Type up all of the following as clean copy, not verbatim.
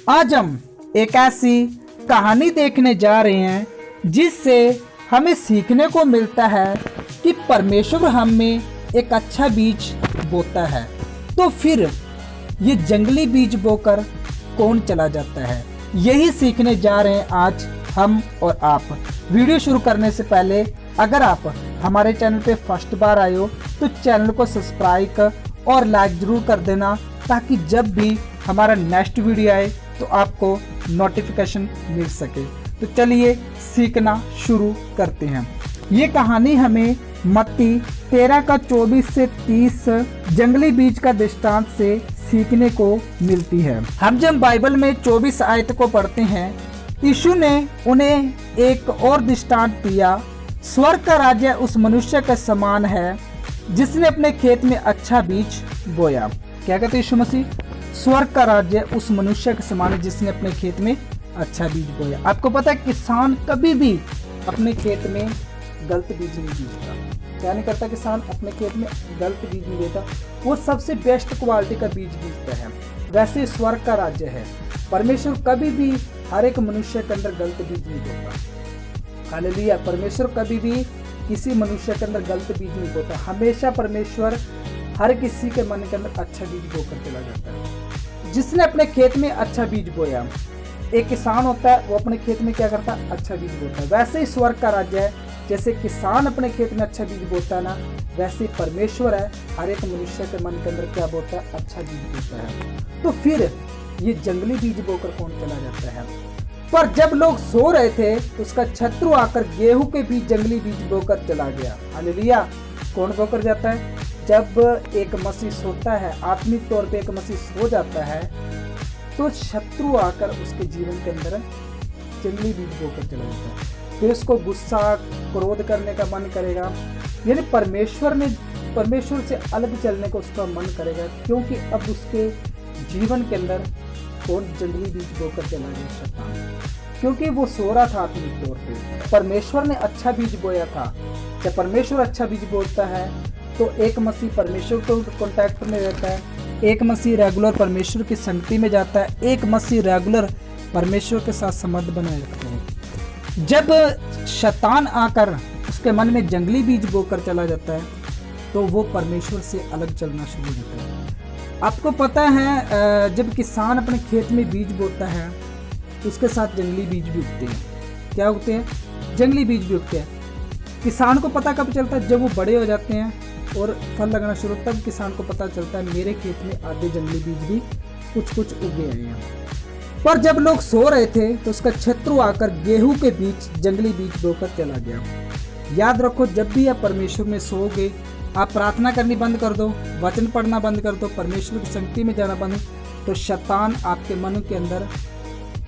आज हम एक ऐसी कहानी देखने जा रहे हैं जिससे हमें सीखने को मिलता है कि परमेश्वर हम में एक अच्छा बीज बोता है, तो फिर ये जंगली बीज बोकर कौन चला जाता है, यही सीखने जा रहे हैं आज हम और आप। वीडियो शुरू करने से पहले अगर आप हमारे चैनल पे फर्स्ट बार आए हो तो चैनल को सब्सक्राइब और लाइक जरूर कर देना, ताकि जब भी हमारा नेक्स्ट वीडियो आए तो आपको नोटिफिकेशन मिल सके। तो चलिए सीखना शुरू करते हैं। ये कहानी हमें मत्ती 13 का 24 से 30 जंगली बीज का दृष्टांत से सीखने को मिलती है। हम जब बाइबल में 24 आयत को पढ़ते हैं, यीशु ने उन्हें एक और दृष्टांत दिया। स्वर्ग का राज्य उस मनुष्य के समान है जिसने अपने खेत में अच्छा बीज बोया। क्या कहते यीशु मसीह? स्वर्ग का राज्य उस मनुष्य के समान है जिसने अपने खेत में अच्छा बीज बोया। आपको पता है किसान कभी भी अपने खेत में गलत बीज नहीं बीजता। क्या नहीं करता किसान? अपने खेत में गलत बीज नहीं देता, वो सबसे बेस्ट क्वालिटी का बीज बीजता है। वैसे स्वर्ग का राज्य है, परमेश्वर कभी भी हर एक मनुष्य के अंदर गलत बीज नहीं बोता। हालेलुया। परमेश्वर कभी भी किसी मनुष्य के अंदर गलत बीज नहीं बोता। हमेशा परमेश्वर हर किसी के मन के अंदर अच्छा बीज बोकर चला जाता है। जिसने अपने खेत में अच्छा बीज बोया, एक किसान होता है, वो अपने खेत में क्या करता है? अच्छा बीज बोता है। वैसे ही स्वर्ग का राज्य है, जैसे किसान अपने खेत में अच्छा बीज बोता है ना, वैसे परमेश्वर है, हर एक मनुष्य के मन के अंदर क्या बोता है? अच्छा बीज बोता है। तो फिर ये जंगली बीज बोकर कौन चला जाता है? पर जब लोग सो रहे थे तो उसका शत्रु आकर गेहूं के बीज जंगली बीज बोकर चला गया। हालेलुया। कौन बोकर जाता है? जब एक मसीह सोता है, आत्मिक तौर पे एक मसीह सो जाता है, तो शत्रु आकर उसके जीवन के अंदर जंगली बीज बोकर चला जाता है। फिर उसको गुस्सा, क्रोध करने का मन करेगा, यानी परमेश्वर से अलग चलने को उसका मन करेगा, क्योंकि अब उसके जीवन के अंदर कौन जंगली बीज बोकर चला गया? शैतान। क्योंकि वो सो रहा था आत्मिक तौर पे। परमेश्वर ने अच्छा बीज बोया था। जब परमेश्वर अच्छा बीज बोता है तो एक मसीह परमेश्वर को कांटेक्ट में रहता है, एक मसीह रेगुलर परमेश्वर की संगति में जाता है, एक मसीह रेगुलर परमेश्वर के साथ संबंध बनाए रखते हैं। जब शैतान आकर उसके मन में जंगली बीज बोकर चला जाता है तो वो परमेश्वर से अलग चलना शुरू हो जाता है। आपको पता है जब किसान अपने खेत में बीज बोता है तो उसके साथ जंगली बीज भी उगते हैं। क्या उगते हैं? जंगली बीज भी उगते हैं। किसान को पता कब चलता है? जब वो बड़े हो जाते हैं और फल लगना शुरू, तब किसान को पता चलता है मेरे खेत में आधे जंगली बीज भी कुछ उगे हैं। पर जब लोग सो रहे थे तो उसका शत्रु आकर गेहूं के बीच जंगली बीज बोकर चला गया। याद रखो, जब भी आप परमेश्वर में सोओगे, आप प्रार्थना करनी बंद कर दो, वचन पढ़ना बंद कर दो, परमेश्वर की संगति में जाना बंद, तो शैतान आपके मन के अंदर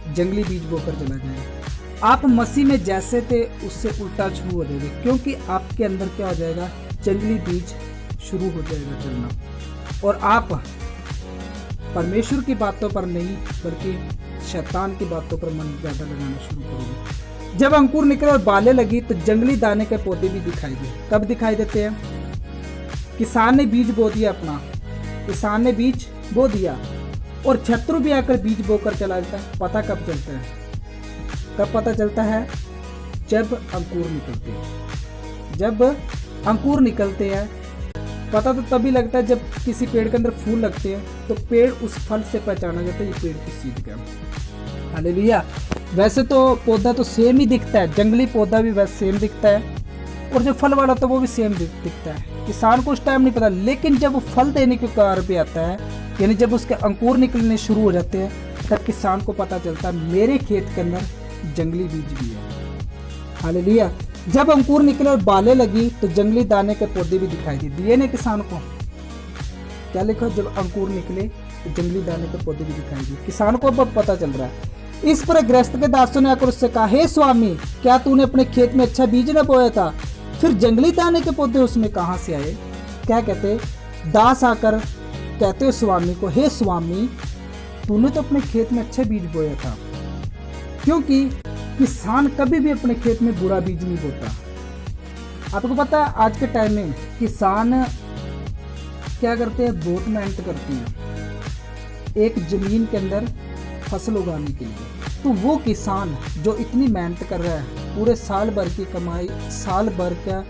जंगली बीज बोकर चला जाएगा। आप मसीह में जैसे थे उससे उल्टा शुरू हो जाएगा, क्योंकि आपके अंदर क्या हो जाएगा? जंगली बीज शुरू हो जाएगा चलना, और आप परमेश्वर की बातों पर नहीं बल्कि शैतान की बातों पर मन ज्यादा लगाना शुरू करोगे। जब अंकुर निकले और बालें लगी तो जंगली दाने के पौधे भी दिखाई दिए। कब दिखाई देते हैं? किसान ने बीज बो दिया अपना, किसान ने बीज बो दिया और शत्रु भी आकर बीज बोकर चला जाता है। पता कब चलता है? कब पता चलता है? जब अंकुर निकलते हैं। जब अंकुर निकलते हैं पता तो तभी लगता है जब किसी पेड़ के अंदर फूल लगते हैं, तो पेड़ उस फल से पहचाना जाता है ये पेड़ किस चीज का है। हालेलुया। वैसे तो पौधा तो सेम ही दिखता है, जंगली पौधा भी वैसे सेम दिखता है, और जो फल वाला होता है वो भी सेम दिखता है। किसान को उस टाइम नहीं पता, लेकिन जब वो फल देने के कार पे आता है, यानी जब उसके अंकुर निकलने शुरू हो जाते हैं, तब किसान को पता चलता है मेरे खेत के अंदर जंगली बीज भी है। हालेलुया। जब अंकुर निकले और बालें लगी तो जंगली दाने के पौधे भी दिखाई दिए ने किसान को। क्या लिखा? जब अंकुर निकले तो जंगली दाने के पौधे भी दिखाई दिए। किसान को अब पता चल रहा है। इस पर गृहस्थ के दासों ने आकर उससे कहा, हे स्वामी, क्या तूने अपने खेत में अच्छा बीज न बोया था? फिर जंगली दाने के पौधे उसमें कहां से आए? क्या कहते? दास आकर कहते स्वामी को, हे स्वामी, तूने तो अपने खेत में अच्छा बीज बोया था। क्योंकि किसान कभी भी अपने खेत में बुरा बीज नहीं बोता। आपको पता है आज के टाइम में किसान क्या करते हैं? बहुत मेहनत करते हैं। एक जमीन के अंदर फसल उगाने के लिए। तो वो किसान जो इतनी मेहनत कर रहा है, पूरे साल भर की कमाई, साल भर का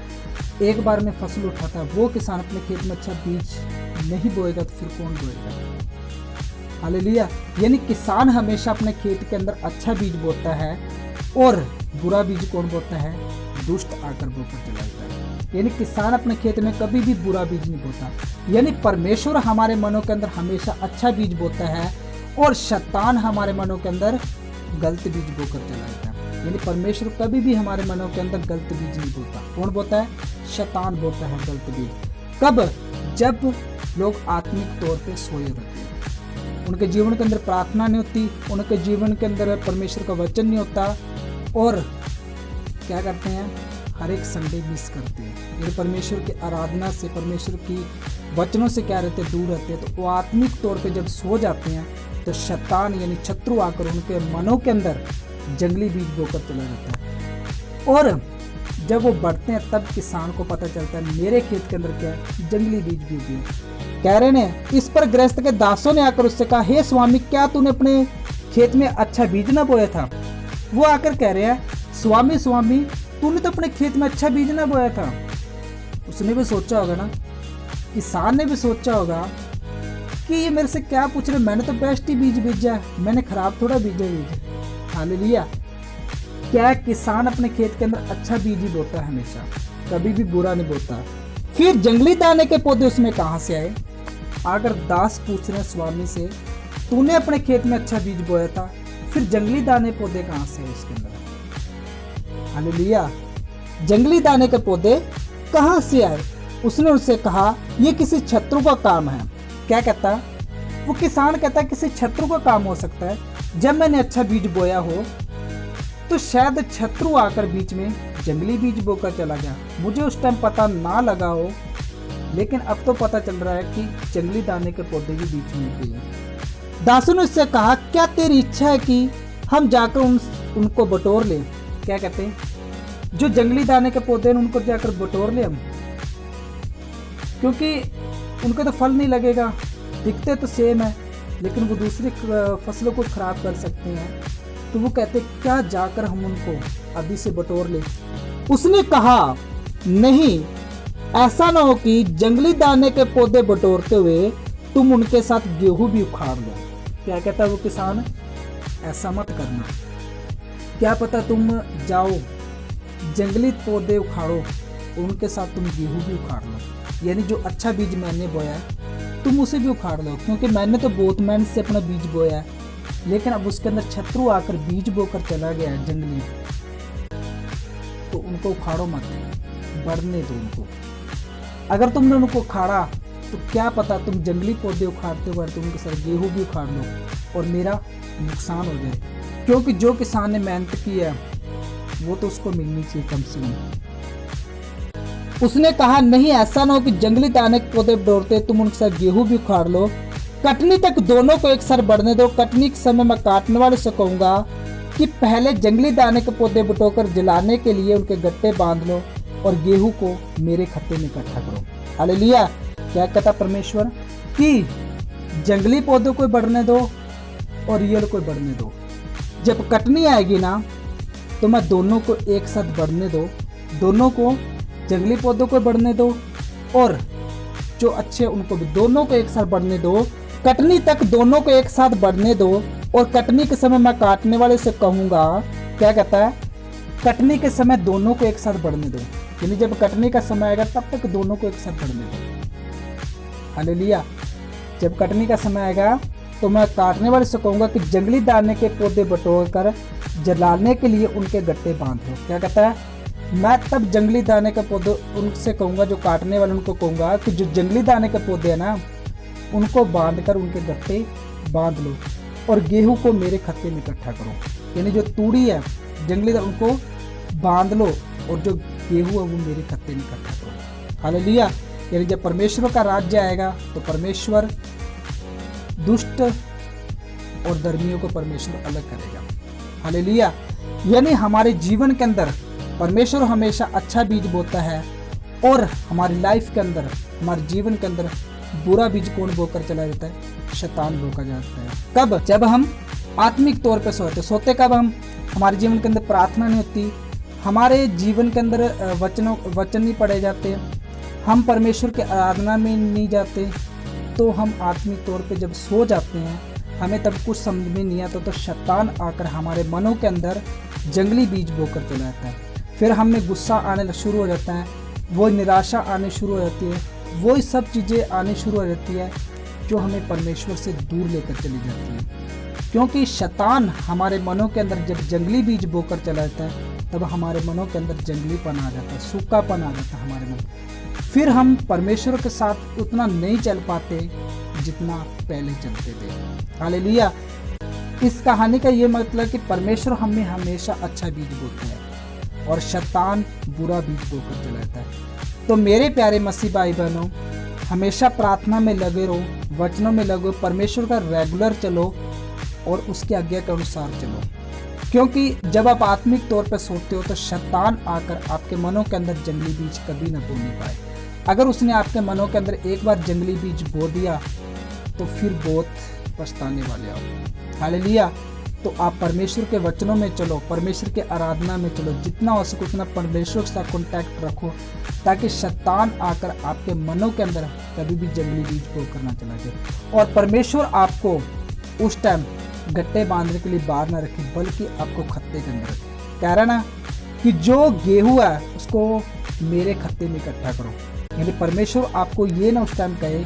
एक बार में फसल उठाता है, वो किसान अपने खेत में अच्छा बीज नहीं बोएगा तो फिर कौन बोएगा? हालेलुया। यानी किसान हमेशा अपने खेत के अंदर अच्छा बीज बोता है, और बुरा बीज कौन बोता है? दुष्ट आकर बोकर चला जाता है। यानी किसान अपने खेत में कभी भी बुरा बीज नहीं बोता। यानी परमेश्वर हमारे मनों के अंदर हमेशा अच्छा बीज बोता है, और शैतान हमारे मनों के अंदर गलत बीज बोकर चला जाता है। यानी परमेश्वर कभी भी हमारे मनों के अंदर गलत बीज नहीं बोता। कौन बोता है? शैतान बोता है गलत बीज। कब? जब लोग आत्मिक तौर पे सोए रहते हैं, उनके जीवन के अंदर प्रार्थना नहीं होती, उनके जीवन के अंदर परमेश्वर का वचन नहीं होता, और क्या करते हैं? हर एक संडे मिस करते हैं। ये परमेश्वर की आराधना से, परमेश्वर की वचनों से क्या रहते? दूर रहते हैं। तो वो आत्मिक तौर पे जब सो जाते हैं तो शैतान यानी शत्रु आकर उनके मनों के अंदर जंगली बीज बोकर चला जाता है, और जब वो बढ़ते हैं तब किसान को पता चलता है मेरे खेत के अंदर क्या है? जंगली बीज भी उगे। कह रहे ने, इस पर गृहस्थ के दासों ने आकर उससे कहा, हे स्वामी, क्या तूने अपने खेत में अच्छा बीज ना बोया था? वो आकर कह रहे हैं, स्वामी स्वामी, तूने तो अपने खेत में अच्छा बीज ना बोया था। उसने भी सोचा होगा ना, किसान ने भी सोचा होगा कि ये मेरे से क्या पूछ रहे, मैंने तो बेस्ट ही बीज बीजा, मैंने खराब थोड़ा बीजा बीज। हालेलुया। क्या किसान अपने खेत के अंदर अच्छा बीज ही बोता है, हमेशा कभी भी बुरा नहीं बोता। फिर जंगली दाने के पौधे उसमें कहां से आए? अगर दास पूछ रहे स्वामी से, तूने अपने खेत में अच्छा बीज बोया था, फिर जंगली दाने पौधे कहां से आए इसके अंदर? हालेलुया। जंगली दाने के पौधे कहां से आए? उसने उससे कहा, ये किसी शत्रु का काम है। क्या कहता? वो किसान कहता है किसी शत्रु का काम हो सकता है। जब मैंने अच्छा बीज बोया हो तो शायद शत्रु आकर बीच में जंगली बीज बोकर चला गया, मुझे उस टाइम पता ना लगा हो, लेकिन अब तो पता चल रहा है कि जंगली दाने के पौधे भी बीच में उगे हैं। दासों ने उससे कहा, क्या तेरी इच्छा है कि हम जाकर उनको बटोर लें? क्या कहते हैं? जो जंगली दाने के पौधे हैं उनको जाकर बटोर ले हम, क्योंकि उनका तो फल नहीं लगेगा, दिखते तो सेम है लेकिन वो दूसरी फसलों को खराब कर सकते हैं। तो वो कहते क्या जाकर हम उनको अभी से बटोर ले? उसने कहा, नहीं, ऐसा ना हो कि जंगली दाने के पौधे बटोरते हुए तुम उनके साथ गेहूं भी उखाड़ लो। क्या कहता है वो किसान? ऐसा मत करना, क्या पता तुम जाओ जंगली पौधे उखाड़ो, उनके साथ तुम गेहूं भी उखाड़ लो। यानी जो अच्छा बीज मैंने बोया है तुम उसे भी उखाड़ लो, क्योंकि मैंने तो बहुत मेहनत से अपना बीज बोया है, लेकिन अब उसके अंदर शत्रु आकर बीज बोकर चला गया है जंगली, तो उनको उखाड़ो मत, बढ़ने दो उनको। अगर तुमने उनको उखाड़ा तो क्या पता तुम जंगली पौधे उखाड़ते बढ़ते उनके साथ गेहूं भी उखाड़ लो और मेरा नुकसान हो जाए, क्योंकि जो किसान ने मेहनत की है वो तो उसको मिलनी चाहिए कम से कम। उसने कहा, नहीं, ऐसा ना हो कि जंगली दाने के पौधे बटोरते तुम उनके साथ गेहूं भी उखाड़ लो, कटनी तक दोनों को एक साथ बढ़ने दो। कटनी के समय मैं काटने वाले से कहूंगा कि पहले जंगली दाने के पौधे बटोकर जलाने के लिए उनके गट्टे बांध लो और गेहूं को मेरे खत्ते में इकट्ठा करो। हालेलुया। क्या कहता परमेश्वर कि जंगली पौधों को बढ़ने दो और रियल को बढ़ने दो। जब कटनी आएगी ना तो मैं दोनों को एक साथ बढ़ने दो, दोनों को, जंगली पौधों को बढ़ने दो और जो अच्छे उनको भी, दोनों को एक साथ बढ़ने दो। कटनी तक दोनों को एक साथ बढ़ने दो और कटनी के समय मैं काटने वाले से कहूंगा, क्या कहता है, कटनी के समय दोनों को एक साथ बढ़ने दो। यानी जब कटनी का समय आएगा तब तक दोनों को एक साथ बढ़ने दो। हालेलुया। जब कटनी का समय आएगा तो मैं काटने वाले से कहूंगा कि जंगली दाने के पौधे बटोर कर जलाने के लिए उनके गट्टे बांध लो। क्या कहता है, मैं तब जंगली दाने के पौधे उनसे कहूंगा, जो काटने वाले उनको कहूंगा कि जो जंगली दाने के पौधे है ना उनको बांध कर उनके गट्टे बांध लो और गेहूं को मेरे खत्ते में इकट्ठा करो। यानी जो तूड़ी है जंगली उनको बांध लो और जो गेहूं है वो मेरे खत्ते में इकट्ठा करो। हालेलुया। यानी जब परमेश्वर का राज्य आएगा तो परमेश्वर दुष्ट और धर्मियों को परमेश्वर अलग करेगा। हालेलुया। यानी हमारे जीवन के अंदर परमेश्वर हमेशा अच्छा बीज बोता है और हमारी लाइफ के अंदर, हमारे जीवन के अंदर बुरा बीज कौन बोकर चला जाता है? शैतान बोकर जाता है। कब? जब हम आत्मिक तौर पे सोते। सोते कब हम? हमारे जीवन के अंदर प्रार्थना नहीं होती, हमारे जीवन के अंदर वचन नहीं पढ़े जाते, हम परमेश्वर के आराधना में नहीं जाते, तो हम आत्मिक तौर पे जब सो जाते हैं, हमें तब कुछ समझ में नहीं आता, तो शैतान आकर हमारे मनों के अंदर जंगली बीज बोकर चला जाता है। फिर हमें गुस्सा आने शुरू हो जाता है, वो निराशा आने शुरू हो जाती है, वो सब चीज़ें आने शुरू हो जाती है जो हमें परमेश्वर से दूर लेकर चली जाती है। क्योंकि शैतान हमारे मनों के अंदर जब जंगली बीज बोकर चला जाता है, तब हमारे मनों के अंदर जंगलीपन आ जाता है, सूखापन आ जाता है हमारे मन। फिर हम परमेश्वर के साथ उतना नहीं चल पाते जितना पहले चलते थे। हालेलुया। इस कहानी का ये मतलब कि परमेश्वर हमें हमेशा अच्छा बीज बोता है और शैतान बुरा बीज बोकर चला जाता है। तो मेरे प्यारे मसीह भाई बहनों, हमेशा प्रार्थना में लगे रहो, वचनों में लगो, परमेश्वर का रेगुलर चलो और उसके आज्ञा के अनुसार चलो। क्योंकि जब आप आत्मिक तौर पर सोते हो तो शैतान आकर आपके मनों के अंदर जंगली बीज कभी न बो नहीं पाए। अगर उसने आपके मनों के अंदर एक बार जंगली बीज बो दिया तो फिर बहुत पछताने वाले हो। हालेलुया। तो आप परमेश्वर के वचनों में चलो, परमेश्वर के आराधना में चलो, जितना हो सके उतना परमेश्वर के साथ कॉन्टैक्ट रखो, ताकि शैतान आकर आपके मनों के अंदर कभी भी जंगली बीज बो करना चला जाए और परमेश्वर आपको उस टाइम गट्टे बांधने के लिए बाहर ना रखे, बल्कि आपको खत्ते के अंदर रखे। कह रहा ना कि जो गेहूं है उसको मेरे खत्ते में इकट्ठा करो। यानी परमेश्वर आपको ये ना उस टाइम कहे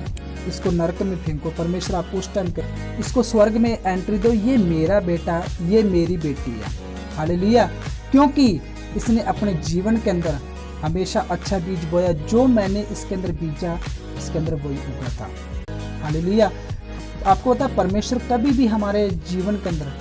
इसको नरक में फेंको, परमेश्वर आपको उस टाइम कहे इसको स्वर्ग में एंट्री दो, ये मेरा बेटा, ये मेरी बेटी है। हालेलुया। क्योंकि इसने अपने जीवन के अंदर हमेशा अच्छा बीज बोया, जो मैंने इसके अंदर बीजा इसके अंदर वही उगा था। हालेलुया। आपको पता है परमेश्वर कभी भी हमारे जीवन के अंदर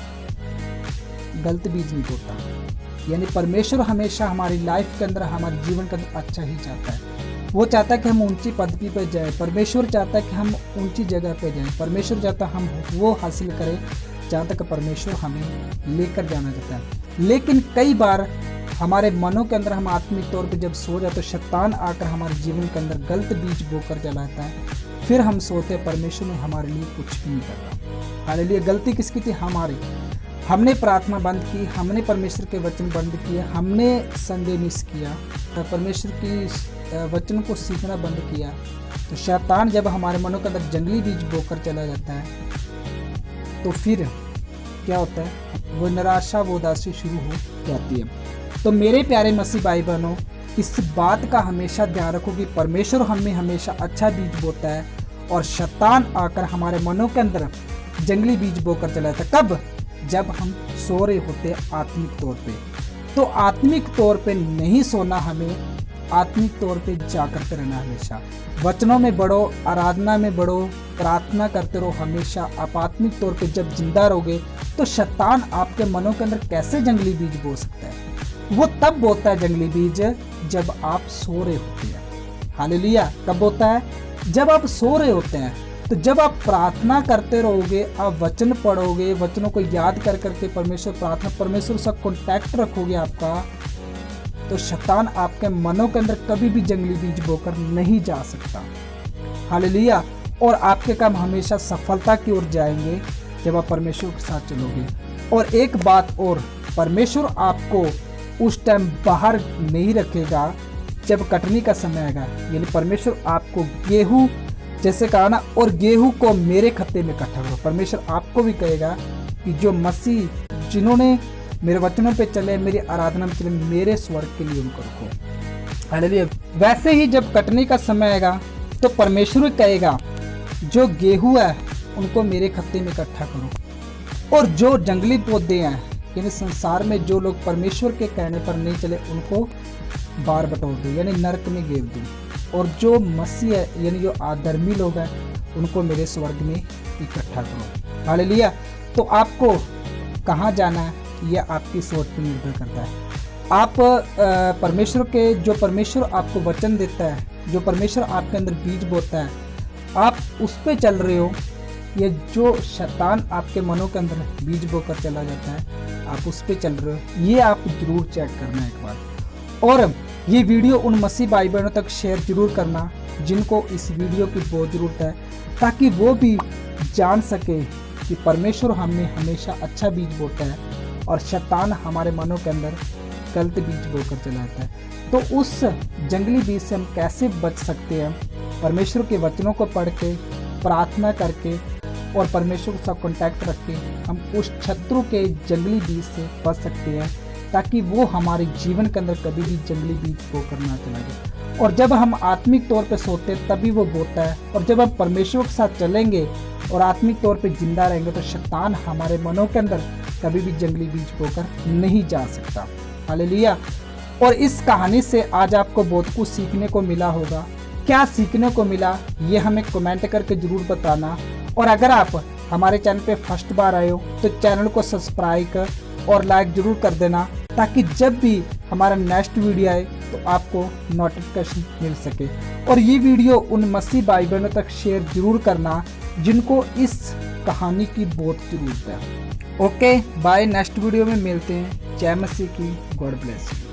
गलत बीज नहीं बोता। यानी परमेश्वर हमेशा हमारी लाइफ के अंदर, हमारे जीवन के अंदर अच्छा ही चाहता है। वो चाहता है कि हम ऊंची पदवी पर जाएं, परमेश्वर चाहता है कि हम ऊंची जगह पर जाएं, परमेश्वर चाहता है हम वो हासिल करें जहाँ तक परमेश्वर हमें लेकर जाना चाहता है। लेकिन कई बार हमारे मनों के अंदर हम आत्मिक तौर पर जब सो जाते तो शैतान आकर हमारे जीवन के अंदर गलत बीज बोकर चला जाता है। फिर हम सोते परमेश्वर ने हमारे लिए कुछ भी नहीं कर रहा। हालेलुया। गलती किसकी थी? हमारी। हमने प्रार्थना बंद की, हमने परमेश्वर के वचन बंद किए, हमने संडे मिस किया, तो परमेश्वर की वचन को सीखना बंद किया। तो शैतान जब हमारे मनों के अंदर जंगली बीज बोकर चला जाता है तो फिर क्या होता है? वो निराशा, वो उदासी शुरू हो जाती है। तो मेरे प्यारे मसीह भाई बहनों, इस बात का हमेशा ध्यान रखो कि परमेश्वर हमें हमेशा अच्छा बीज बोता है और शैतान आकर हमारे मनों के अंदर जंगली बीज बोकर चला जाता है। कब? जब हम सो रहे होते आत्मिक तौर पे। तो आत्मिक तौर पे नहीं सोना, हमें आत्मिक तौर पे जागृत रहना। हमेशा वचनों में बढ़ो, आराधना में बढ़ो, प्रार्थना करते रहो हमेशा। आप आत्मिक तौर पे जब जिंदा रहोगे तो शैतान आपके मनों के अंदर कैसे जंगली बीज बो सकता है? वो तब बोता है जंगली बीज जब आप सो रहे होते हैं। हालेलुया। कब होता है? जब आप सो रहे होते हैं। तो जब आप प्रार्थना करते रहोगे, आप वचन पढ़ोगे, वचनों को याद कर करके परमेश्वर से कॉन्टैक्ट रखोगे आपका, तो शैतान आपके मनों के अंदर कभी भी जंगली बीज बोकर नहीं जा सकता। हालेलुया। और आपके काम हमेशा सफलता की ओर जाएंगे जब आप परमेश्वर के साथ चलोगे। और एक बात और, परमेश्वर आपको उस टाइम बाहर नहीं रखेगा जब कटनी का समय आएगा। यानी परमेश्वर आपको गेहूं, जैसे कहा ना, और गेहूं को मेरे खत्ते में इकट्ठा करो। परमेश्वर आपको भी कहेगा कि जो मसीह, जिन्होंने मेरे वचनों पे चले, मेरी आराधना में चले, मेरे स्वर्ग के लिए उनको रखो। हालेलुया। वैसे ही जब कटनी का समय आएगा तो परमेश्वर कहेगा जो गेहूं है उनको मेरे खत्ते में इकट्ठा करो, और जो जंगली पौधे हैं, यानी संसार में जो लोग परमेश्वर के कहने पर नहीं चले, उनको बाहर बटोर दो, यानी नरक में गिर दो। और जो मसीह है, यानी जो आधर्मी लोग हैं, उनको मेरे स्वर्ग में इकट्ठा करो। हालेलुया। तो आपको कहाँ जाना है यह आपकी सोच पर निर्भर करता है। आप परमेश्वर के, जो परमेश्वर आपको वचन देता है, जो परमेश्वर आपके अंदर बीज बोता है, आप उस पर चल रहे हो, या जो शैतान आपके मनों के अंदर बीज बोकर चला जाता है, आप उस पर चल रहे हो, ये आप जरूर चेक करना एक बार। और ये वीडियो उन मसीह भाई बहनों तक शेयर जरूर करना जिनको इस वीडियो की बहुत ज़रूरत है, ताकि वो भी जान सके कि परमेश्वर हमें हमेशा अच्छा बीज बोता है और शैतान हमारे मनों के अंदर गलत बीज बोकर चला जाता है। तो उस जंगली बीज से हम कैसे बच सकते हैं? परमेश्वर के वचनों को पढ़ के, प्रार्थना करके और परमेश्वर के साथ कॉन्टैक्ट रख के हम उस शत्रु के जंगली बीज से बच सकते हैं, ताकि वो हमारे जीवन के अंदर कभी भी जंगली बीज बोकर ना चला जाए। और जब हम आत्मिक तौर पे सोते तभी वो बोता है, और जब हम परमेश्वर के साथ चलेंगे और आत्मिक तौर पे जिंदा रहेंगे तो शैतान हमारे मनों के अंदर कभी भी जंगली बीज बोकर नहीं जा सकता। हालेलुया। और इस कहानी से आज आपको बहुत कुछ सीखने को मिला होगा। क्या सीखने को मिला ये हमें कमेंट करके जरूर बताना। और अगर आप हमारे चैनल पे फर्स्ट बार आए हो तो चैनल को सब्सक्राइब और लाइक जरूर कर देना, ताकि जब भी हमारा नेक्स्ट वीडियो आए तो आपको नोटिफिकेशन मिल सके। और ये वीडियो उन मसीह भाई बहनों तक शेयर जरूर करना जिनको इस कहानी की बहुत जरूरत है। ओके बाय, नेक्स्ट वीडियो में मिलते हैं। जय मसीह की, गॉड ब्लेस यू।